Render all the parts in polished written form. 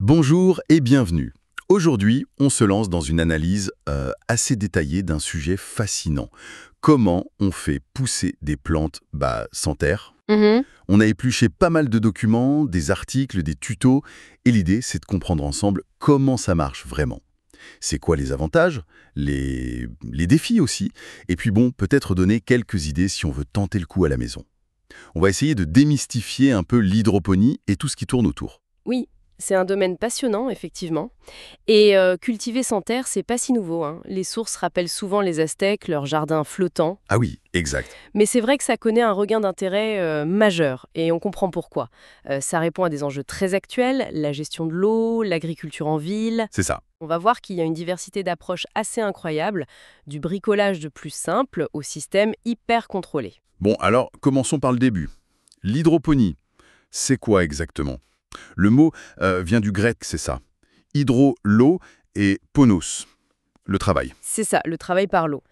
Bonjour et bienvenue. Aujourd'hui, on se lance dans une analyse assez détaillée d'un sujet fascinant. Comment on fait pousser des plantes sans terre? Mhm. On a épluché pas mal de documents, des articles, des tutos, et l'idée, c'est de comprendre ensemble comment ça marche vraiment. C'est quoi les avantages, les défis aussi, et puis bon, peut-être donner quelques idées si on veut tenter le coup à la maison. On va essayer de démystifier un peu l'hydroponie et tout ce qui tourne autour. Oui, c'est un domaine passionnant, effectivement. Et cultiver sans terre, c'est pas si nouveau, hein. Les sources rappellent souvent les Aztèques, leurs jardins flottants. Ah oui, exact, Mais c'est vrai que ça connaît un regain d'intérêt majeur, et on comprend pourquoi. Ça répond à des enjeux très actuels, la gestion de l'eau, l'agriculture en ville. c'est ça. On va voir qu'il y a une diversité d'approches assez incroyable, du bricolage de plus simple au système hyper contrôlé. Bon, alors, commençons par le début. L'hydroponie, c'est quoi exactement? Le mot vient du grec, c'est ça. Hydro, l'eau, et ponos, le travail. C'est ça, le travail par l'eau.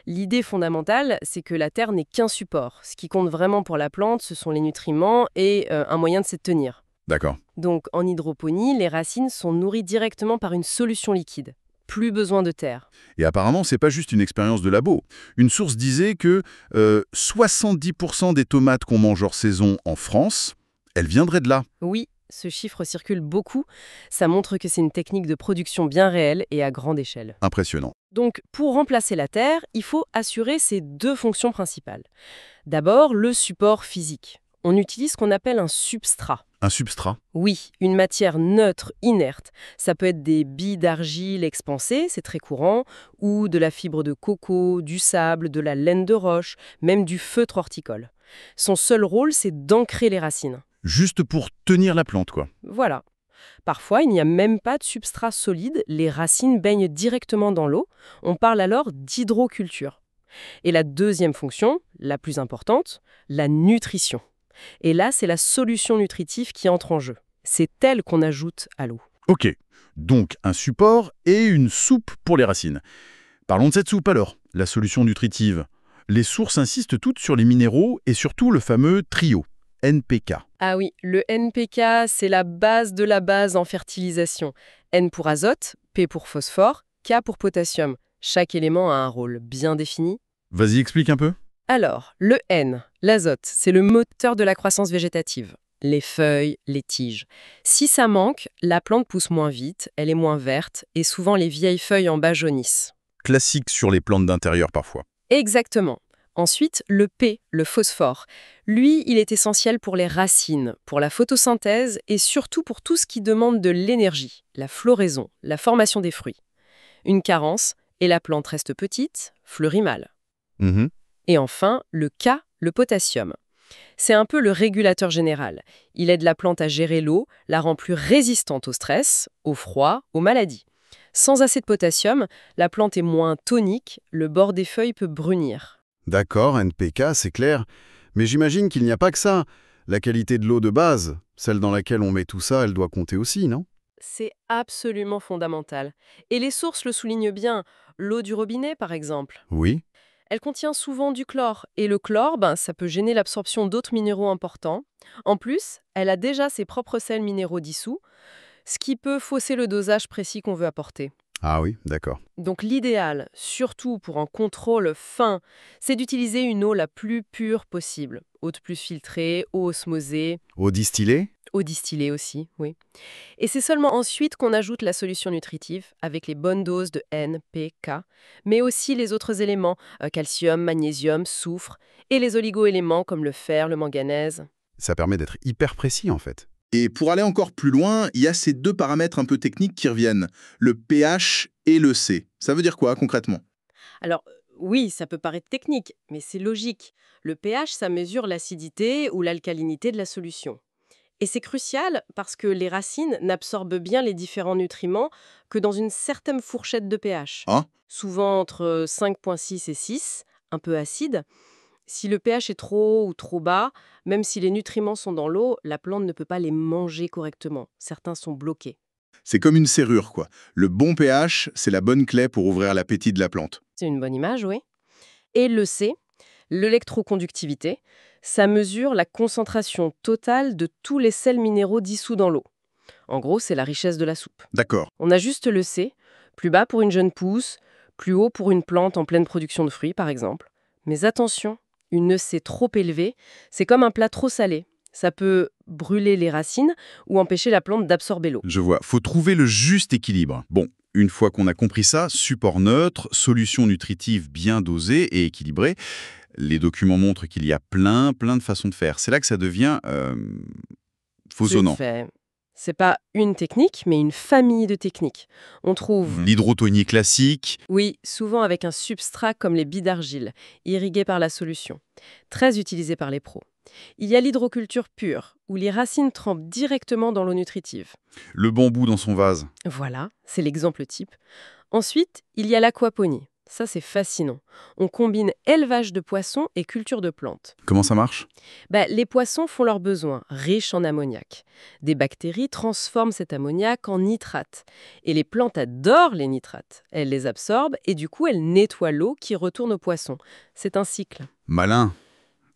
L'idée fondamentale, c'est que la terre n'est qu'un support. Ce qui compte vraiment pour la plante, ce sont les nutriments et un moyen de s'y tenir. D'accord. Donc en hydroponie, les racines sont nourries directement par une solution liquide. Plus besoin de terre. Et apparemment, c'est pas juste une expérience de labo. Une source disait que 70% des tomates qu'on mange hors saison en France, elles viendraient de là. Oui, ce chiffre circule beaucoup. Ça montre que c'est une technique de production bien réelle et à grande échelle. Impressionnant. Donc pour remplacer la terre, il faut assurer ces deux fonctions principales. D'abord, le support physique. On utilise ce qu'on appelle un substrat. Un substrat. Oui, une matière neutre, inerte. Ça peut être des billes d'argile expansées, c'est très courant, ou de la fibre de coco, du sable, de la laine de roche, même du feutre horticole. Son seul rôle, c'est d'ancrer les racines. Juste pour tenir la plante, quoi. Voilà. Parfois, il n'y a même pas de substrat solide, les racines baignent directement dans l'eau. On parle alors d'hydroculture. Et la deuxième fonction, la plus importante, la nutrition. Et là, c'est la solution nutritive qui entre en jeu. C'est elle qu'on ajoute à l'eau. Ok. Donc, un support et une soupe pour les racines. Parlons de cette soupe alors, la solution nutritive. Les sources insistent toutes sur les minéraux et surtout le fameux trio, NPK. Ah oui, le NPK, c'est la base de la base en fertilisation. N pour azote, P pour phosphore, K pour potassium. Chaque élément a un rôle bien défini. Vas-y, explique un peu. Alors, le N, l'azote, c'est le moteur de la croissance végétative. Les feuilles, les tiges. Si ça manque, la plante pousse moins vite, elle est moins verte et souvent les vieilles feuilles en bas jaunissent. Classique sur les plantes d'intérieur parfois. Exactement. Ensuite, le P, le phosphore. Lui, il est essentiel pour les racines, pour la photosynthèse et surtout pour tout ce qui demande de l'énergie, la floraison, la formation des fruits. Une carence, et la plante reste petite, fleurit mal. Mhm. Et enfin, le K, le potassium. C'est un peu le régulateur général. Il aide la plante à gérer l'eau, la rend plus résistante au stress, au froid, aux maladies. Sans assez de potassium, la plante est moins tonique, le bord des feuilles peut brunir. D'accord, NPK, c'est clair. Mais j'imagine qu'il n'y a pas que ça. La qualité de l'eau de base, celle dans laquelle on met tout ça, elle doit compter aussi, non? C'est absolument fondamental. Et les sources le soulignent bien. L'eau du robinet, par exemple. Oui. Elle contient souvent du chlore. Et le chlore, ça peut gêner l'absorption d'autres minéraux importants. En plus, elle a déjà ses propres sels minéraux dissous, ce qui peut fausser le dosage précis qu'on veut apporter. Ah oui, d'accord. Donc l'idéal, surtout pour un contrôle fin, c'est d'utiliser une eau la plus pure possible. Eau de plus filtrée, eau osmosée, Eau distillée? eau distillée aussi, oui. Et c'est seulement ensuite qu'on ajoute la solution nutritive avec les bonnes doses de N, P, K, mais aussi les autres éléments, calcium, magnésium, soufre, et les oligo-éléments comme le fer, le manganèse. Ça permet d'être hyper précis en fait. Et pour aller encore plus loin, il y a ces deux paramètres un peu techniques qui reviennent, le pH et le C. Ça veut dire quoi concrètement? Alors, oui, ça peut paraître technique, mais c'est logique. Le pH, ça mesure l'acidité ou l'alcalinité de la solution. Et c'est crucial parce que les racines n'absorbent bien les différents nutriments que dans une certaine fourchette de pH. Hein? Souvent entre 5,6 et 6, un peu acide. Si le pH est trop haut ou trop bas, même si les nutriments sont dans l'eau, la plante ne peut pas les manger correctement. Certains sont bloqués. C'est comme une serrure, quoi. Le bon pH, c'est la bonne clé pour ouvrir l'appétit de la plante. C'est une bonne image, oui. Et le C, l'électroconductivité, ça mesure la concentration totale de tous les sels minéraux dissous dans l'eau. En gros, c'est la richesse de la soupe. D'accord. On ajuste le C, plus bas pour une jeune pousse, plus haut pour une plante en pleine production de fruits, par exemple. Mais attention, une EC trop élevée, c'est comme un plat trop salé. Ça peut brûler les racines ou empêcher la plante d'absorber l'eau. Je vois. Faut trouver le juste équilibre. Bon, une fois qu'on a compris ça, support neutre, solution nutritive bien dosée et équilibrée, les documents montrent qu'il y a plein de façons de faire. C'est là que ça devient foisonnant. C'est pas une technique, mais une famille de techniques. On trouve, L'hydrotonie classique, oui, souvent avec un substrat comme les billes d'argile, irrigués par la solution, très utilisé par les pros. Il y a l'hydroculture pure, où les racines trempent directement dans l'eau nutritive. le bambou dans son vase. Voilà, c'est l'exemple type. Ensuite, il y a l'aquaponie. Ça, c'est fascinant. On combine élevage de poissons et culture de plantes. Comment ça marche? Les poissons font leurs besoins, riches en ammoniac. Des bactéries transforment cet ammoniac en nitrate. Et les plantes adorent les nitrates. Elles les absorbent et du coup, elles nettoient l'eau qui retourne aux poissons. C'est un cycle. Malin.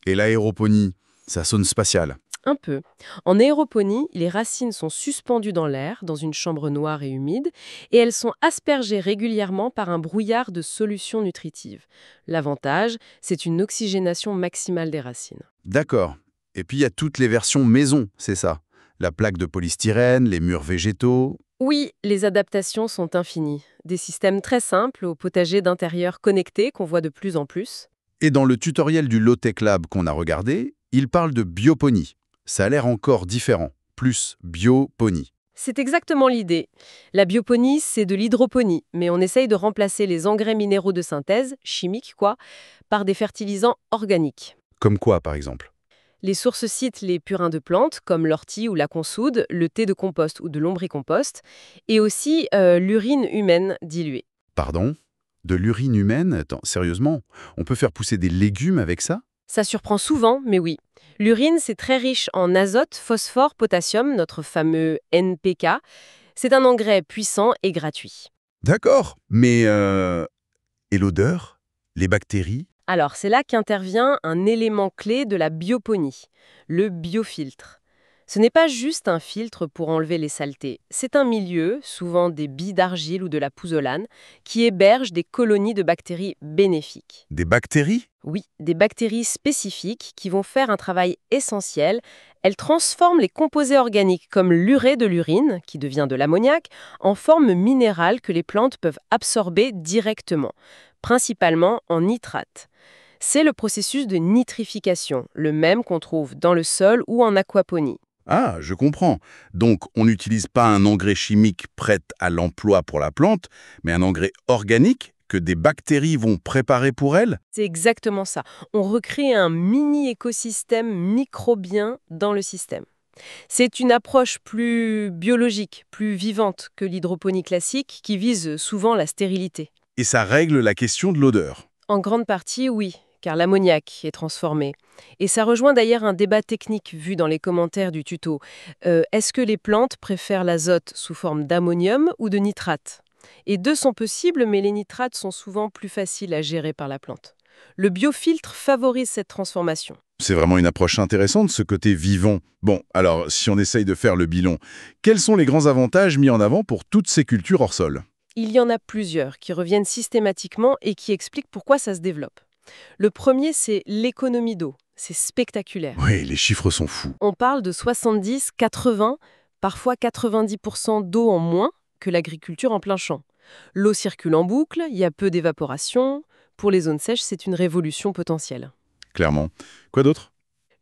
Et l'aéroponie, ça sonne spatial. Un peu. En aéroponie, les racines sont suspendues dans l'air, dans une chambre noire et humide, et elles sont aspergées régulièrement par un brouillard de solutions nutritives. L'avantage, c'est une oxygénation maximale des racines. D'accord. Et puis il y a toutes les versions maison, c'est ça. La plaque de polystyrène, les murs végétaux. Oui, les adaptations sont infinies. Des systèmes très simples au potager d'intérieur connecté qu'on voit de plus en plus. Et dans le tutoriel du Low-Tech Lab qu'on a regardé, il parle de bioponie. Ça a l'air encore différent. Plus bioponie. C'est exactement l'idée. La bioponie, c'est de l'hydroponie, mais on essaye de remplacer les engrais minéraux de synthèse, chimiques quoi, par des fertilisants organiques. Comme quoi, par exemple? Les sources citent les purins de plantes, comme l'ortie ou la consoude, le thé de compost ou de lombricompost, et aussi l'urine humaine diluée. Pardon? De l'urine humaine? Attends, sérieusement? On peut faire pousser des légumes avec ça? Ça surprend souvent, mais oui. L'urine, c'est très riche en azote, phosphore, potassium, notre fameux NPK. C'est un engrais puissant et gratuit. D'accord. Mais et l'odeur? Les bactéries? Alors, c'est là qu'intervient un élément clé de la bioponie, le biofiltre. Ce n'est pas juste un filtre pour enlever les saletés. C'est un milieu, souvent des billes d'argile ou de la pouzzolane, qui héberge des colonies de bactéries bénéfiques. Des bactéries? Oui, des bactéries spécifiques qui vont faire un travail essentiel. Elles transforment les composés organiques comme l'urée de l'urine, qui devient de l'ammoniac, en forme minérale que les plantes peuvent absorber directement, principalement en nitrate. C'est le processus de nitrification, le même qu'on trouve dans le sol ou en aquaponie. Ah, je comprends. Donc, on n'utilise pas un engrais chimique prêt à l'emploi pour la plante, mais un engrais organique que des bactéries vont préparer pour elle? C'est exactement ça. On recrée un mini-écosystème microbien dans le système. C'est une approche plus biologique, plus vivante que l'hydroponie classique qui vise souvent la stérilité. Et ça règle la question de l'odeur. En grande partie, oui, car l'ammoniac est transformé. Et ça rejoint d'ailleurs un débat technique vu dans les commentaires du tuto. Est-ce que les plantes préfèrent l'azote sous forme d'ammonium ou de nitrate? Et deux sont possibles, mais les nitrates sont souvent plus faciles à gérer par la plante. Le biofiltre favorise cette transformation. C'est vraiment une approche intéressante, ce côté vivant. Bon, alors, si on essaye de faire le bilan, quels sont les grands avantages mis en avant pour toutes ces cultures hors sol? Il y en a plusieurs qui reviennent systématiquement et qui expliquent pourquoi ça se développe. Le premier, c'est l'économie d'eau. C'est spectaculaire. Oui, les chiffres sont fous. On parle de 70, 80, parfois 90% d'eau en moins que l'agriculture en plein champ. L'eau circule en boucle, il y a peu d'évaporation. Pour les zones sèches, c'est une révolution potentielle. Clairement. Quoi d'autre?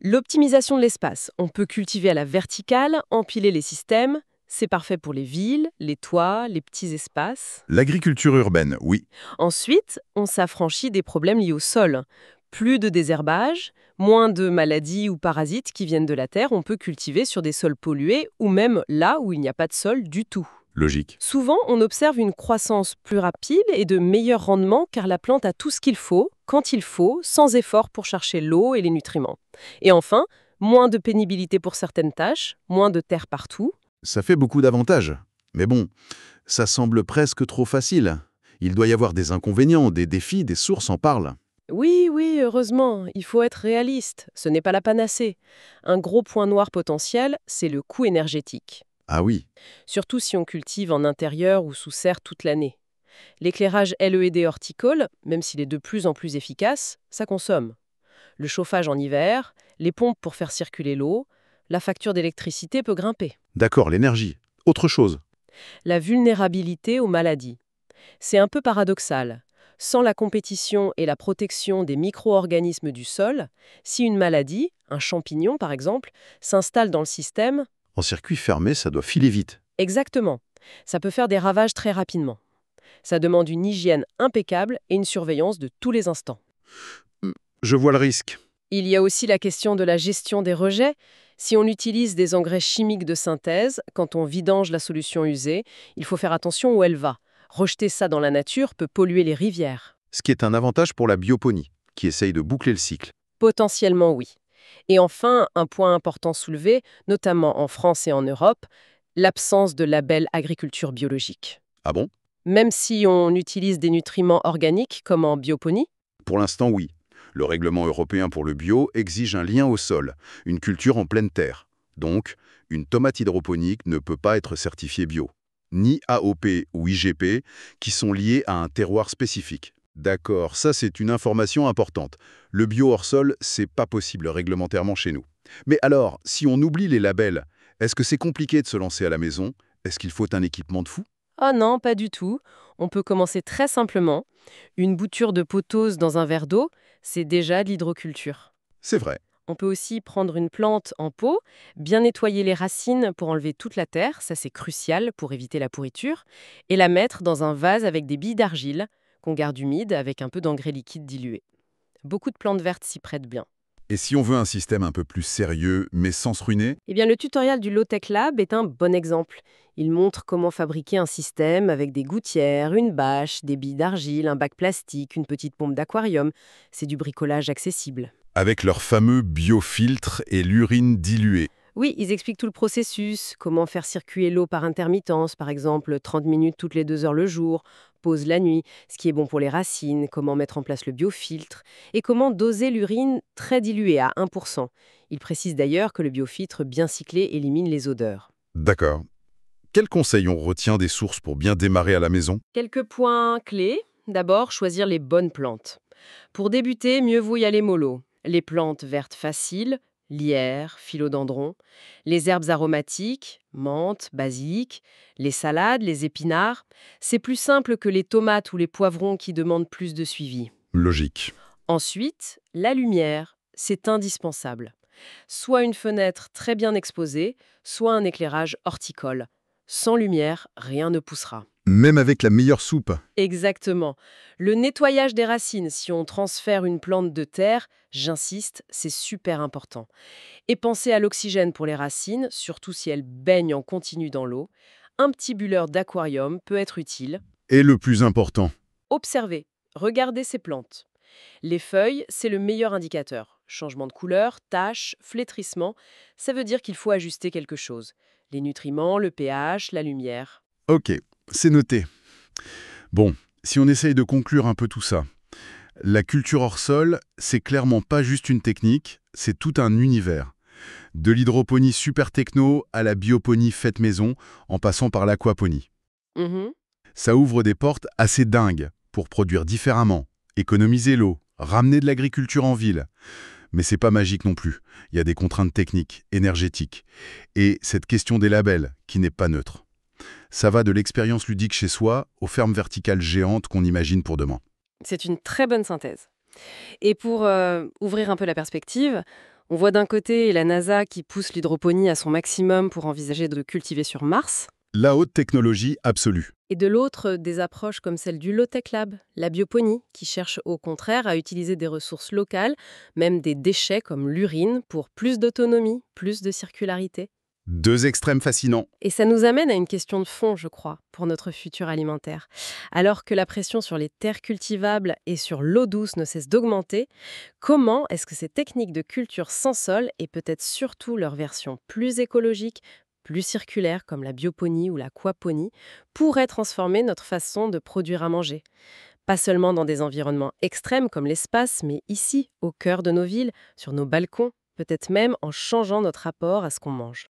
L'optimisation de l'espace. On peut cultiver à la verticale, empiler les systèmes. C'est parfait pour les villes, les toits, les petits espaces. L'agriculture urbaine, oui. Ensuite, on s'affranchit des problèmes liés au sol. Plus de désherbage, moins de maladies ou parasites qui viennent de la terre. On peut cultiver sur des sols pollués ou même là où il n'y a pas de sol du tout. Logique. Souvent, on observe une croissance plus rapide et de meilleurs rendements car la plante a tout ce qu'il faut, quand il faut, sans effort pour chercher l'eau et les nutriments. Et enfin, moins de pénibilité pour certaines tâches, moins de terre partout. Ça fait beaucoup d'avantages. Mais bon, ça semble presque trop facile. Il doit y avoir des inconvénients, des défis, des sources en parlent. Oui, heureusement, il faut être réaliste. Ce n'est pas la panacée. Un gros point noir potentiel, c'est le coût énergétique. Ah oui, surtout si on cultive en intérieur ou sous serre toute l'année. L'éclairage LED horticole, même s'il est de plus en plus efficace, ça consomme. Le chauffage en hiver, les pompes pour faire circuler l'eau, la facture d'électricité peut grimper. d'accord, l'énergie. Autre chose. La vulnérabilité aux maladies. C'est un peu paradoxal. Sans la compétition et la protection des micro-organismes du sol, si une maladie, un champignon par exemple, s'installe dans le système, En circuit fermé, ça doit filer vite. exactement, ça peut faire des ravages très rapidement. Ça demande une hygiène impeccable et une surveillance de tous les instants. Je vois le risque. Il y a aussi la question de la gestion des rejets. Si on utilise des engrais chimiques de synthèse, quand on vidange la solution usée, il faut faire attention où elle va. Rejeter ça dans la nature peut polluer les rivières. Ce qui est un avantage pour la bioponie, qui essaye de boucler le cycle. Potentiellement oui. Et enfin, un point important soulevé, notamment en France et en Europe, l'absence de label agriculture biologique. Ah bon? Même si on utilise des nutriments organiques comme en bioponie, Pour l'instant, oui. Le règlement européen pour le bio exige un lien au sol, une culture en pleine terre. Donc, une tomate hydroponique ne peut pas être certifiée bio. Ni AOP ou IGP, qui sont liés à un terroir spécifique. D'accord, ça c'est une information importante. Le bio hors sol, c'est pas possible réglementairement chez nous. Mais alors, si on oublie les labels, est-ce que c'est compliqué de se lancer à la maison? Est-ce qu'il faut un équipement de fou? oh non, pas du tout. On peut commencer très simplement. Une bouture de potose dans un verre d'eau, c'est déjà de l'hydroculture. C'est vrai. On peut aussi prendre une plante en pot, bien nettoyer les racines pour enlever toute la terre, ça c'est crucial pour éviter la pourriture, et la mettre dans un vase avec des billes d'argile qu'on garde humide avec un peu d'engrais liquide dilué. Beaucoup de plantes vertes s'y prêtent bien. Et si on veut un système un peu plus sérieux, mais sans se ruiner? Eh bien, le tutoriel du Low-Tech Lab est un bon exemple. Il montre comment fabriquer un système avec des gouttières, une bâche, des billes d'argile, un bac plastique, une petite pompe d'aquarium. C'est du bricolage accessible. Avec leur fameux biofiltre et l'urine diluée. Oui, ils expliquent tout le processus, comment faire circuler l'eau par intermittence, par exemple 30 minutes toutes les 2 heures le jour, pause la nuit, ce qui est bon pour les racines, comment mettre en place le biofiltre, et comment doser l'urine très diluée à 1%. Ils précisent d'ailleurs que le biofiltre bien cyclé élimine les odeurs. D'accord. Quels conseils on retient des sources pour bien démarrer à la maison? Quelques points clés. D'abord, choisir les bonnes plantes. Pour débuter, mieux vaut y aller mollo. Les plantes vertes faciles, lierre, philodendron, les herbes aromatiques, menthe, basilic, les salades, les épinards. C'est plus simple que les tomates ou les poivrons qui demandent plus de suivi. Logique. Ensuite, la lumière, c'est indispensable. Soit une fenêtre très bien exposée, soit un éclairage horticole. Sans lumière, rien ne poussera. Même avec la meilleure soupe. Exactement. Le nettoyage des racines, si on transfère une plante de terre, j'insiste, c'est super important. Et pensez à l'oxygène pour les racines, surtout si elles baignent en continu dans l'eau. Un petit bulleur d'aquarium peut être utile. Et le plus important, Observez, regardez ces plantes. Les feuilles, c'est le meilleur indicateur. Changement de couleur, taches, flétrissement, ça veut dire qu'il faut ajuster quelque chose. Les nutriments, le pH, la lumière. ok, c'est noté. Bon, si on essaye de conclure un peu tout ça, la culture hors sol, c'est clairement pas juste une technique, c'est tout un univers. De l'hydroponie super techno à la bioponie faite maison, en passant par l'aquaponie. Mhm. Ça ouvre des portes assez dingues pour produire différemment, économiser l'eau, ramener de l'agriculture en ville. Mais c'est pas magique non plus. Il y a des contraintes techniques, énergétiques. Et cette question des labels, qui n'est pas neutre. Ça va de l'expérience ludique chez soi aux fermes verticales géantes qu'on imagine pour demain. C'est une très bonne synthèse. Et pour ouvrir un peu la perspective, on voit d'un côté la NASA qui pousse l'hydroponie à son maximum pour envisager de cultiver sur Mars, La haute technologie absolue. et de l'autre, des approches comme celle du Low-Tech Lab, la bioponie, qui cherche au contraire à utiliser des ressources locales, même des déchets comme l'urine, pour plus d'autonomie, plus de circularité. Deux extrêmes fascinants. Et ça nous amène à une question de fond, je crois, pour notre futur alimentaire. Alors que la pression sur les terres cultivables et sur l'eau douce ne cesse d'augmenter, comment est-ce que ces techniques de culture sans sol, et peut-être surtout leur version plus écologique, plus circulaire comme la bioponie ou l'aquaponie, pourraient transformer notre façon de produire à manger? Pas seulement dans des environnements extrêmes comme l'espace, mais ici, au cœur de nos villes, sur nos balcons, peut-être même en changeant notre rapport à ce qu'on mange.